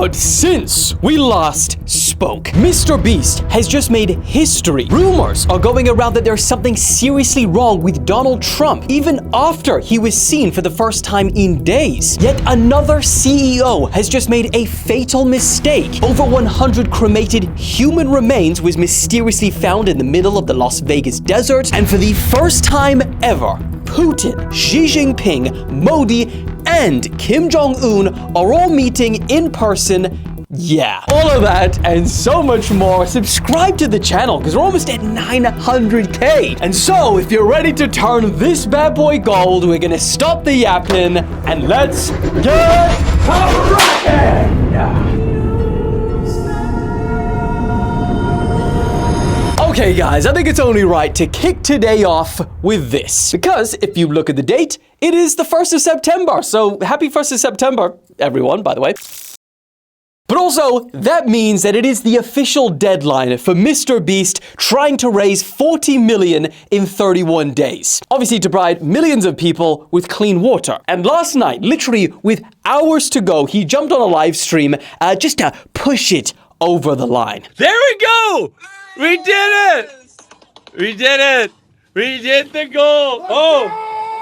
But since we last spoke, MrBeast has just made history. Rumors are going around that there's something seriously wrong with Donald Trump, even after he was seen for the first time in days. Yet another CEO has just made a fatal mistake. Over 100 cremated human remains was mysteriously found in the middle of the Las Vegas desert, and for the first time ever, Putin, Xi Jinping, Modi, and Kim Jong-un are all meeting in person. Yeah, all of that and so much more. Subscribe to the channel because we're almost at 900k. And so, if you're ready to turn this bad boy gold, we're gonna stop the yapping and let's get cracking! Okay guys, I think it's only right to kick today off with this. Because if you look at the date, it is the 1st of September. So happy 1st of September, everyone, by the way. But also, that means that it is the official deadline for MrBeast trying to raise 40 million in 31 days. Obviously to provide millions of people with clean water. And last night, literally with hours to go, he jumped on a live stream just to push it over the line. There we go! We did it! We did it! We did the goal! Oh!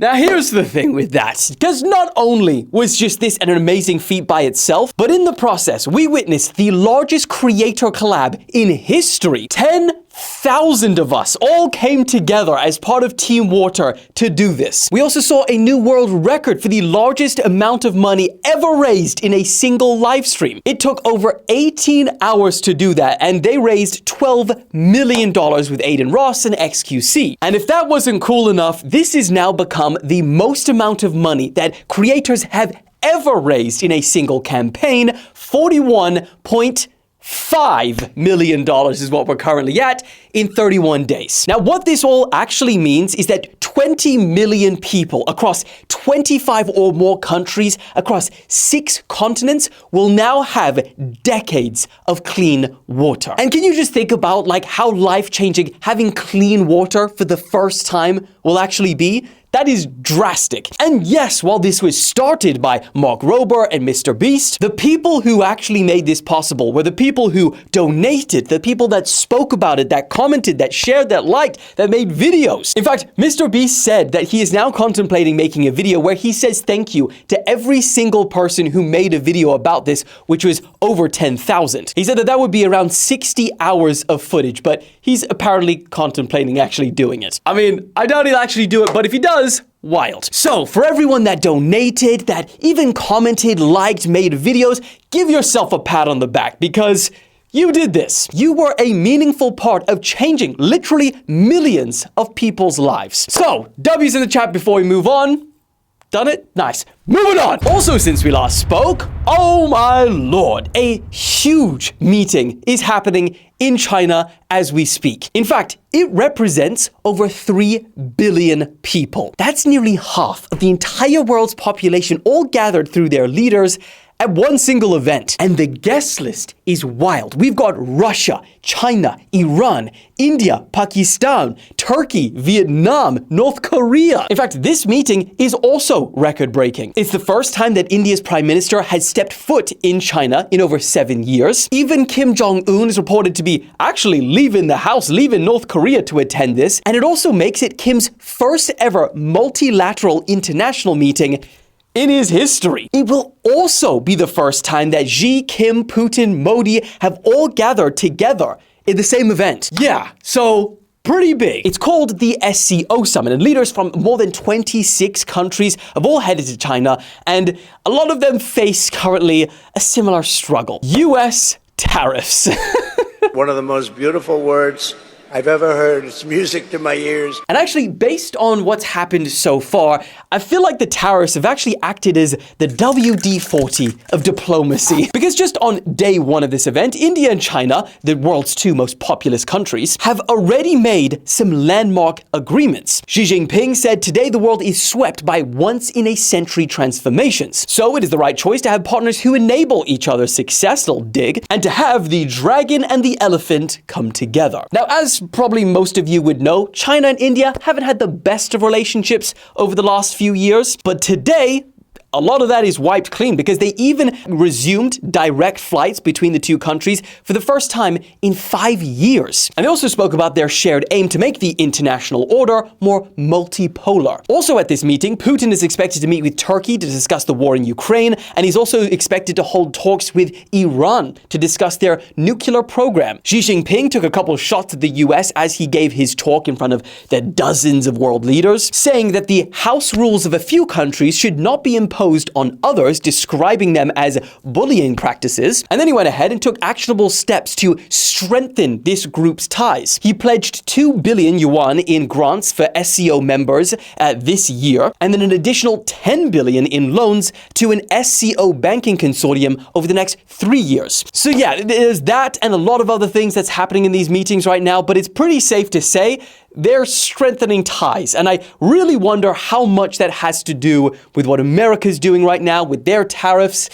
Now here's the thing with that, because not only was just this an amazing feat by itself, but in the process, we witnessed the largest creator collab in history. 10,000 of us all came together as part of TEAMWATER to do this. We also saw a new world record for the largest amount of money ever raised in a single live stream. It took over 18 hours to do that, and they raised $12 million with Aiden Ross and XQC. And if that wasn't cool enough, this has now become the most amount of money that creators have ever raised in a single campaign. $41.5 million is what we're currently at in 31 days. Now, what this all actually means is that 20 million people across 25 or more countries across 6 continents will now have decades of clean water. And can you just think about like how life-changing having clean water for the first time will actually be? That is drastic. And yes, while this was started by Mark Rober and MrBeast, the people who actually made this possible were the people who donated, the people that spoke about it, that commented, that shared, that liked, that made videos. In fact, MrBeast said that he is now contemplating making a video where he says thank you to every single person who made a video about this, which was over 10,000. He said that that would be around 60 hours of footage, but he's apparently contemplating actually doing it. I mean, I doubt he'll actually do it, but if he does, wild. So, for everyone that donated, that even commented, liked, made videos, give yourself a pat on the back because you did this. You were a meaningful part of changing literally millions of people's lives. So, W's in the chat before we move on. Done it? Nice. Moving on. Also, since we last spoke, oh my lord, a huge meeting is happening in China as we speak. In fact, it represents over 3 billion people. That's nearly half of the entire world's population all gathered through their leaders at one single event. And the guest list is wild. We've got Russia, China, Iran, India, Pakistan, Turkey, Vietnam, North Korea. In fact, this meeting is also record-breaking. It's the first time that India's prime minister has stepped foot in China in over 7 years. Even Kim Jong-un is reported to be actually leaving the house, leaving North Korea to attend this. And it also makes it Kim's first ever multilateral international meeting in his history. It will also be the first time that Xi, Kim, Putin, Modi have all gathered together in the same event. Yeah, so pretty big. It's called the SCO Summit, and leaders from more than 26 countries have all headed to China, and a lot of them face currently a similar struggle. US tariffs. One of the most beautiful words I've ever heard. It's music to my ears. And actually, based on what's happened so far, I feel like the tariffs have actually acted as the WD-40 of diplomacy. Because just on day one of this event, India and China, the world's 2 most populous countries, have already made some landmark agreements. Xi Jinping said today the world is swept by once-in-a-century transformations. So it is the right choice to have partners who enable each other's success, little dig, and to have the dragon and the elephant come together. Now, as probably most of you would know, China and India haven't had the best of relationships over the last few years, but today, a lot of that is wiped clean because they even resumed direct flights between the two countries for the first time in 5 years. And they also spoke about their shared aim to make the international order more multipolar. Also at this meeting, Putin is expected to meet with Turkey to discuss the war in Ukraine, and he's also expected to hold talks with Iran to discuss their nuclear program. Xi Jinping took a couple shots at the US as he gave his talk in front of the dozens of world leaders, saying that the house rules of a few countries should not be imposed on others, describing them as bullying practices. And then he went ahead and took actionable steps to strengthen this group's ties. He pledged 2 billion yuan in grants for SCO members this year, and then an additional 10 billion in loans to an SCO banking consortium over the next 3 years. So yeah, there's that and a lot of other things that's happening in these meetings right now, but it's pretty safe to say they're strengthening ties. And I really wonder how much that has to do with what America's doing right now with their tariffs.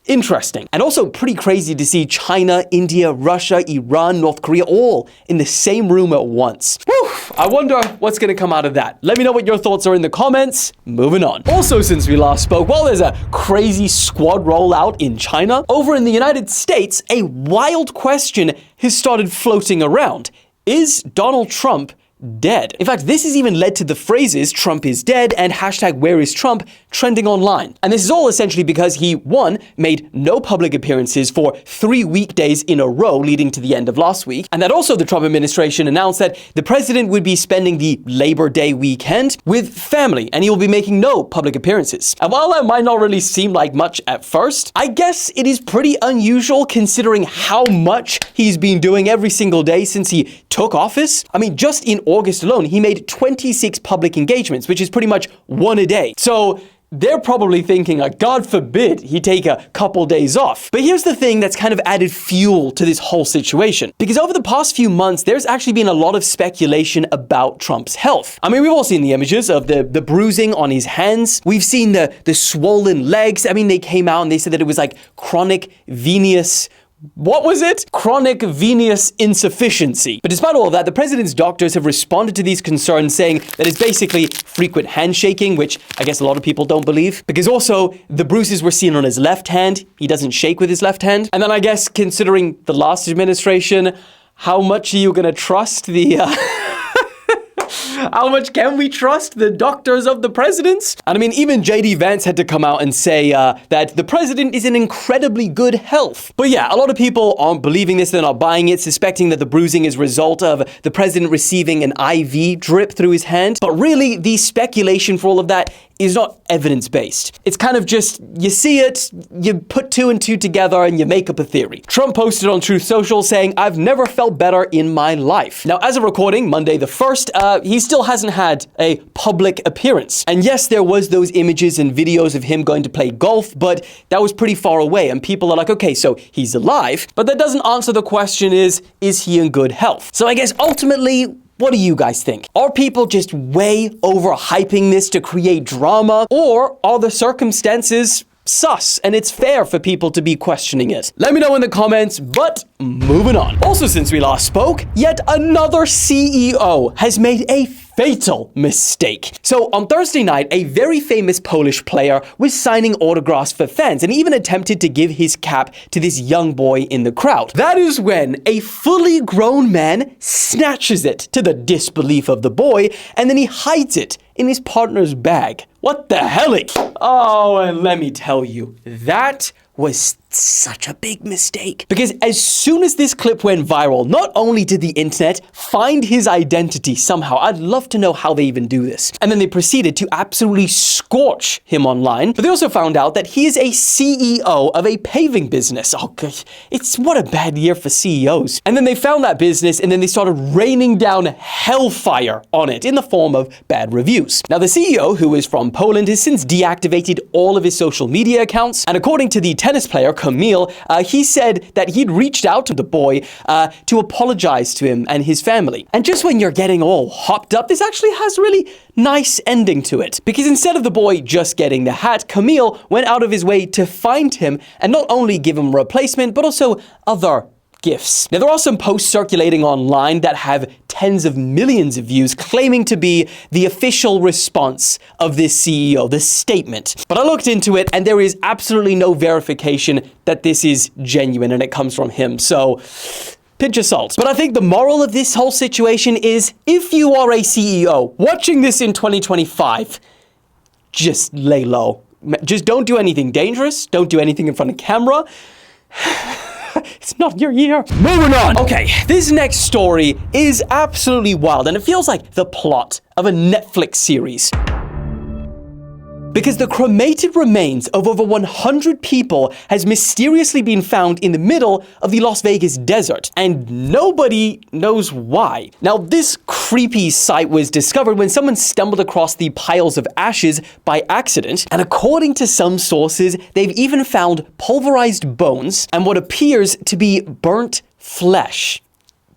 Interesting. And also pretty crazy to see China, India, Russia, Iran, North Korea all in the same room at once. Whew, I wonder what's going to come out of that. Let me know what your thoughts are in the comments. Moving on. Also, since we last spoke, well, there's a crazy squad rollout in China. Over in the United States, a wild question has started floating around. Is Donald Trump dead? In fact, this has even led to the phrases "Trump is dead" and hashtag "Where is Trump" trending online. And this is all essentially because he, one, made no public appearances for 3 weekdays in a row leading to the end of last week, and that also the Trump administration announced that the president would be spending the Labor Day weekend with family, and he will be making no public appearances. And while that might not really seem like much at first, I guess it is pretty unusual considering how much he's been doing every single day since he took office. I mean, just in August alone, he made 26 public engagements, which is pretty much one a day. So they're probably thinking, like, God forbid he take a couple days off. But here's the thing that's kind of added fuel to this whole situation. Because over the past few months, there's actually been a lot of speculation about Trump's health. I mean, we've all seen the images of the bruising on his hands. We've seen the swollen legs. I mean, they came out and they said that it was like chronic venous insufficiency. But despite all of that, the president's doctors have responded to these concerns, saying that it's basically frequent handshaking, which I guess a lot of people don't believe. Because also, the bruises were seen on his left hand. He doesn't shake with his left hand. And then I guess, considering the last administration, how much are you going to trust the... How much can we trust the doctors of the presidents? And I mean, even JD Vance had to come out and say that the president is in incredibly good health. But yeah, a lot of people aren't believing this. They're not buying it, suspecting that the bruising is a result of the president receiving an IV drip through his hand. But really, the speculation for all of that is not evidence-based. It's kind of just, you see it, you put 2 and 2 together, and you make up a theory. Trump posted on Truth Social saying, "I've never felt better in my life." Now, as of recording, Monday the 1st, he still hasn't had a public appearance. And yes, there was those images and videos of him going to play golf, but that was pretty far away. And people are like, okay, so he's alive, but that doesn't answer the question is he in good health? So I guess ultimately, what do you guys think? Are people just way overhyping this to create drama? Or are the circumstances sus and it's fair for people to be questioning it? Let me know in the comments, but moving on. Also, since we last spoke, yet another CEO has made a fatal mistake. So on Thursday night, a very famous Polish player was signing autographs for fans and even attempted to give his cap to this young boy in the crowd. That is when a fully grown man snatches it, to the disbelief of the boy, and then he hides it in his partner's bag. What the hellick? Oh, and let me tell you, that was such a big mistake. Because as soon as this clip went viral, not only did the internet find his identity somehow, I'd love to know how they even do this, and then they proceeded to absolutely scorch him online, but they also found out that he is a CEO of a paving business. Oh, it's what a bad year for CEOs. And then they found that business, and then they started raining down hellfire on it in the form of bad reviews. Now, the CEO, who is from Poland, has since deactivated all of his social media accounts, and according to the tennis player Camille, he said that he'd reached out to the boy to apologize to him and his family. And just when you're getting all hopped up, this actually has a really nice ending to it. Because instead of the boy just getting the hat, Camille went out of his way to find him and not only give him a replacement, but also other gifts. Now, there are some posts circulating online that have tens of millions of views claiming to be the official response of this CEO, this statement. But I looked into it and there is absolutely no verification that this is genuine and it comes from him. So, pinch of salt. But I think the moral of this whole situation is, if you are a CEO watching this in 2025, just lay low. Just don't do anything dangerous. Don't do anything in front of camera. It's not your year. Moving on. Okay, this next story is absolutely wild, and it feels like the plot of a Netflix series. Because the cremated remains of over 100 people has mysteriously been found in the middle of the Las Vegas desert, and nobody knows why. Now, this creepy sight was discovered when someone stumbled across the piles of ashes by accident, and according to some sources, they've even found pulverized bones and what appears to be burnt flesh.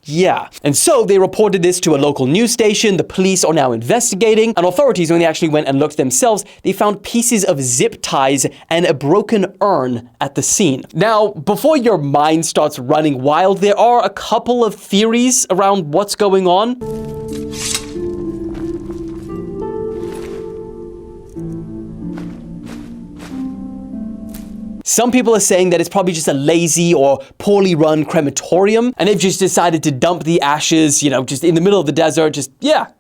Yeah. And so they reported this to a local news station. The police are now investigating, and authorities, when they actually went and looked themselves, they found pieces of zip ties and a broken urn at the scene. Now, before your mind starts running wild, there are a couple of theories around what's going on. Some people are saying that it's probably just a lazy or poorly run crematorium, and they've just decided to dump the ashes, just in the middle of the desert,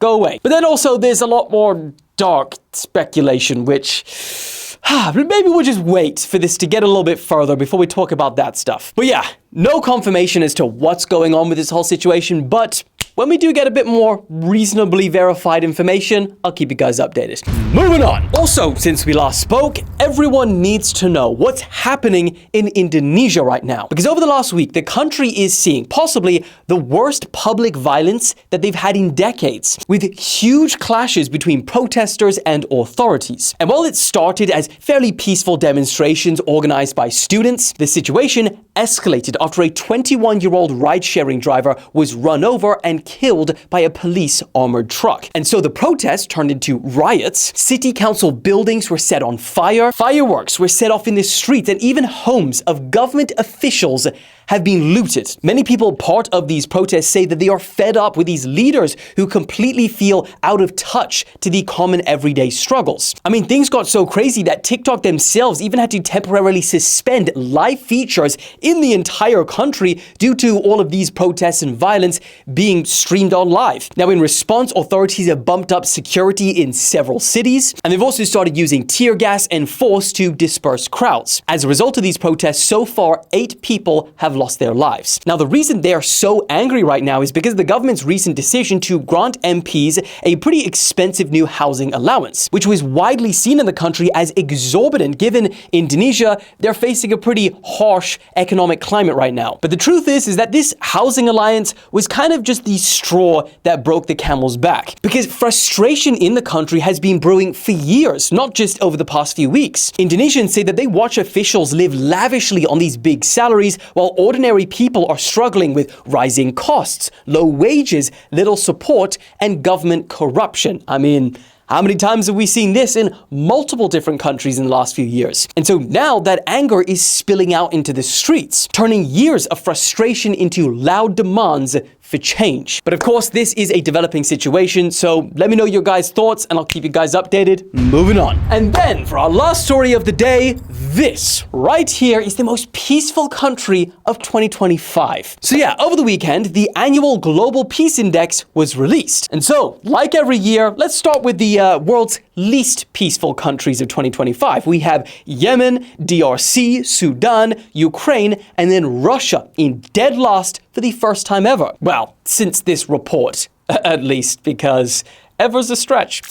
go away. But then also there's a lot more dark speculation, which maybe we'll just wait for this to get a little bit further before we talk about that stuff. But yeah, no confirmation as to what's going on with this whole situation, but when we do get a bit more reasonably verified information, I'll keep you guys updated. Moving on. Also, since we last spoke, everyone needs to know what's happening in Indonesia right now. Because over the last week, the country is seeing possibly the worst public violence that they've had in decades, with huge clashes between protesters and authorities. And while it started as fairly peaceful demonstrations organized by students, the situation escalated after a 21-year-old ride-sharing driver was run over and killed by a police armored truck. And so the protests turned into riots. City council buildings were set on fire. Fireworks were set off in the streets, and even homes of government officials have been looted. Many people part of these protests say that they are fed up with these leaders who completely feel out of touch to the common everyday struggles. I mean, things got so crazy that TikTok themselves even had to temporarily suspend live features in the entire country due to all of these protests and violence being streamed on live. Now, in response, authorities have bumped up security in several cities, and they've also started using tear gas and force to disperse crowds. As a result of these protests, so far, 8 people have lost their lives. Now, the reason they are so angry right now is because of the government's recent decision to grant MPs a pretty expensive new housing allowance, which was widely seen in the country as exorbitant given Indonesia, they're facing a pretty harsh economic climate right now. But the truth is that this housing alliance was kind of just the straw that broke the camel's back, because frustration in the country has been brewing for years, not just over the past few weeks. Indonesians say that they watch officials live lavishly on these big salaries while ordinary people are struggling with rising costs, low wages, little support, and government corruption. I mean, how many times have we seen this in multiple different countries in the last few years? And so now that anger is spilling out into the streets, turning years of frustration into loud demands for change. But of course, this is a developing situation, so let me know your guys' thoughts and I'll keep you guys updated. Moving on. And then for our last story of the day, this right here is the most peaceful country of 2025. So yeah, over the weekend, the annual Global Peace Index was released. And so, like every year, let's start with the world's least peaceful countries of 2025. We have Yemen, DRC, Sudan, Ukraine, and then Russia in dead last for the first time ever. Well, since this report, at least, because ever's a stretch.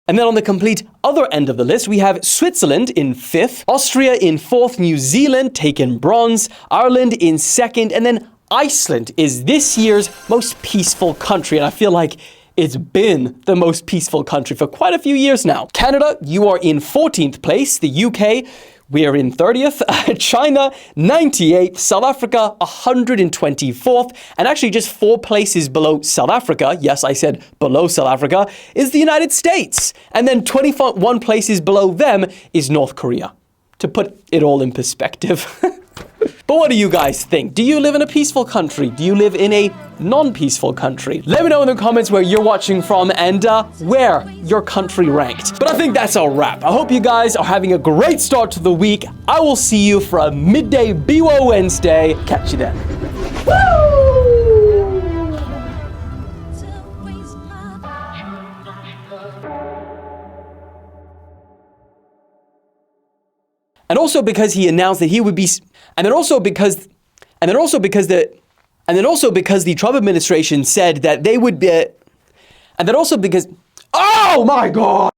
And then on the complete other end of the list, we have Switzerland in 5th, Austria in 4th, New Zealand taken bronze, Ireland in 2nd, and then Iceland is this year's most peaceful country. And I feel like it's been the most peaceful country for quite a few years now. Canada, you are in 14th place. The UK, we are in 30th. China, 98th. South Africa, 124th. And actually just 4 places below South Africa, yes, I said below South Africa, is the United States. And then 21 places below them is North Korea. To put it all in perspective. But what do you guys think? Do you live in a peaceful country? Do you live in a non-peaceful country? Let me know in the comments where you're watching from and where your country ranked. But I think that's a wrap. I hope you guys are having a great start to the week. I will see you for a midday BWO Wednesday. Catch you then. And also because he announced that he would be, and then also because the Trump administration said that they would be, and then also because, oh my God!